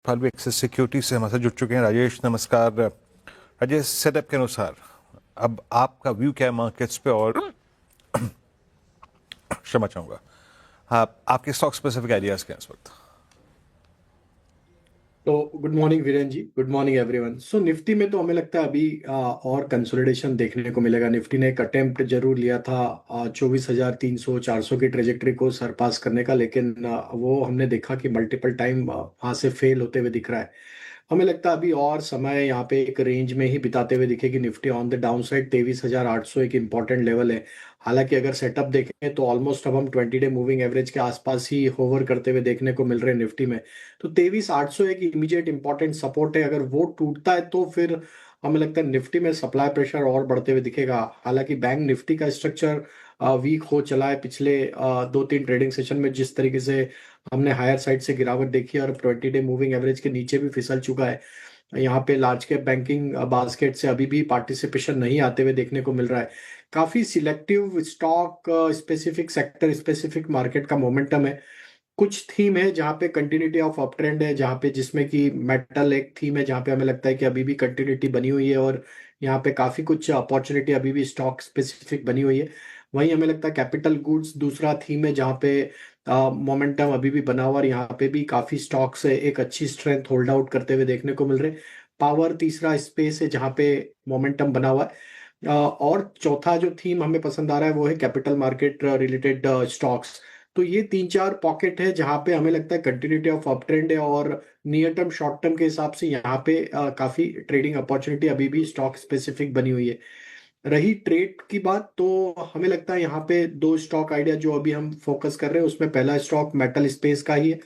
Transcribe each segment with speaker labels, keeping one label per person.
Speaker 1: फाल्वी access security से हमारे साथ जुड़ चुके हैं राजेश। नमस्कार राजेश, सेटअप के अनुसार अब आपका व्यू क्या है मार्केट्स पे, और क्षमा चाहूंगा, आप आपके स्टॉक स्पेसिफिक आइडियाज क्या हैं इस वक्त?
Speaker 2: तो गुड मॉर्निंग वीरेन जी, गुड मॉर्निंग एवरीवन। सो निफ्टी में तो हमें लगता है अभी और कंसोलिडेशन देखने को मिलेगा। निफ्टी ने एक अटेम्प्ट जरूर लिया था 24,300 400 की ट्रेजेक्टरी को सरपास करने का, लेकिन वो हमने देखा कि मल्टीपल टाइम वहां से फेल होते हुए दिख रहा है। हमें लगता है अभी और समय यहाँ पे एक रेंज में ही बिताते हुए दिखेगी Nifty. On the down side 23,800 एक इंपॉर्टेंट लेवल है। हालांकि अगर सेटअप देखें तो ऑलमोस्ट अब हम 20 डे मूविंग एवरेज के आसपास ही होवर करते हुए देखने को मिल रहे हैं निफ्टी में। तो 23,800 एक इमीडिएट इंपॉर्टेंट सपोर्ट है। अगर वो टूटता है तो फिर हमें लगता है निफ्टी में सप्लाई प्रेशर और बढ़ते हुए दिखेगा। हालांकि बैंक निफ्टी का स्ट्रक्चर वीक हो चला है पिछले 2-3 ट्रेडिंग सेशन में। जिस तरीके से हमने हायर साइड से गिरावट देखी और 20 डे मूविंग एवरेज के नीचे भी फिसल चुका है। यहाँ पे लार्ज कैप बैंकिंग बास्केट से अभी भी पार्टिसिपेशन नहीं आते हुए देखने को मिल रहा है। काफी selective stock specific sector specific market का मोमेंटम है। कुछ थीम है जहाँ पे कंटिन्यूटी ऑफ अप ट्रेंड है, जहाँ पे जिसमें कि मेटल एक थीम है जहाँ पे हमें लगता है कि अभी भी कंटिन्यूटी बनी हुई है, और यहाँ पे काफी कुछ अपॉर्चुनिटी अभी भी स्टॉक स्पेसिफिक बनी हुई है। वहीं हमें लगता है कैपिटल गुड्स दूसरा थीम है जहाँ पे मोमेंटम अभी भी बना हुआ, और यहाँ पे भी काफी स्टॉक्स एक अच्छी स्ट्रेंथ होल्ड आउट करते हुए देखने को मिल रहे हैं। पावर तीसरा स्पेस है जहाँ पे मोमेंटम बना हुआ है। और चौथा जो थीम हमें पसंद आ रहा है वो है कैपिटल मार्केट रिलेटेड स्टॉक्स। तो ये 3-4 पॉकेट है जहां पे हमें लगता है कंटिन्यूटी ऑफ अप ट्रेंड है, और नियर टर्म शॉर्ट टर्म के हिसाब से यहाँ पे काफी ट्रेडिंग अपॉर्चुनिटी अभी भी स्टॉक स्पेसिफिक बनी हुई है। रही ट्रेड की बात तो हमें लगता है यहाँ पे दो स्टॉक आइडिया जो अभी हम फोकस कर रहे हैं, उसमें पहला स्टॉक मेटल स्पेस का ही है,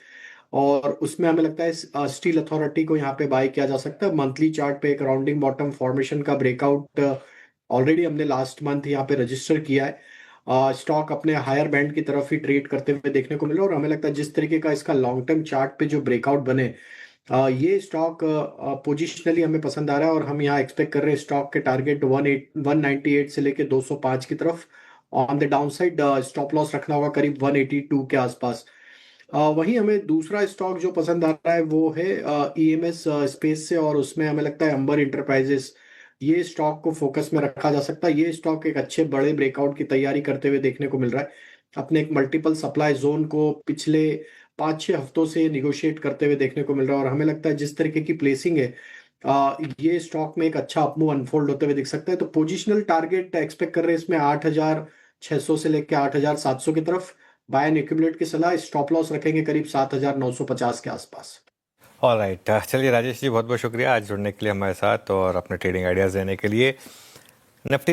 Speaker 2: और उसमें हमें लगता है स्टील अथॉरिटी को यहाँ पे बाय किया जा सकता है। मंथली चार्ट पे एक राउंडिंग बॉटम फॉर्मेशन का ब्रेकआउट ऑलरेडी हमने लास्ट मंथ यहाँ पे रजिस्टर किया है। स्टॉक अपने हायर बैंड की तरफ ही ट्रेड करते हुए देखने को मिला, और हमें लगता है जिस तरीके का इसका लॉन्ग टर्म चार्ट पे जो ब्रेकआउट बने, ये स्टॉक पोजिशनली हमें पसंद आ रहा है। और हम यहाँ एक्सपेक्ट कर रहे हैं स्टॉक के टारगेट 198 से लेके 205 की तरफ। On the down side stop loss रखना होगा करीब 182 के आसपास। वहीं हमें दूसरा स्टॉक जो पसंद आ रहा है वो है ईएमएस स्पेस से, और उसमें हमें लगता है अंबर इंटरप्राइजेस। ये स्टॉक को फोकस में रखा जा सकता है। ये स्टॉक एक अच्छे बड़े ब्रेकआउट की तैयारी करते हुए देखने को मिल रहा है। अपने एक मल्टीपल सप्लाई जोन को पिछले 5-6 हफ्तों से निगोशिएट करते हुए देखने को मिल रहा है, और हमें लगता है जिस तरीके की प्लेसिंग है ये स्टॉक में एक अच्छा अपमूव अनफोल्ड होते हुए दिख सकता है। तो पोजिशनल टारगेट एक्सपेक्ट कर रहे हैं इसमें 8,600 से लेकर 8,700 की तरफ। बाय एंड एक्यूमुलेट की सलाह, स्टॉप लॉस रखेंगे करीब 7,950 के आसपास।
Speaker 1: ऑल राइट, चलिए राजेश जी, बहुत बहुत शुक्रिया आज जुड़ने के लिए हमारे साथ और अपने ट्रेडिंग आइडियाज़ देने के लिए। निफ्टी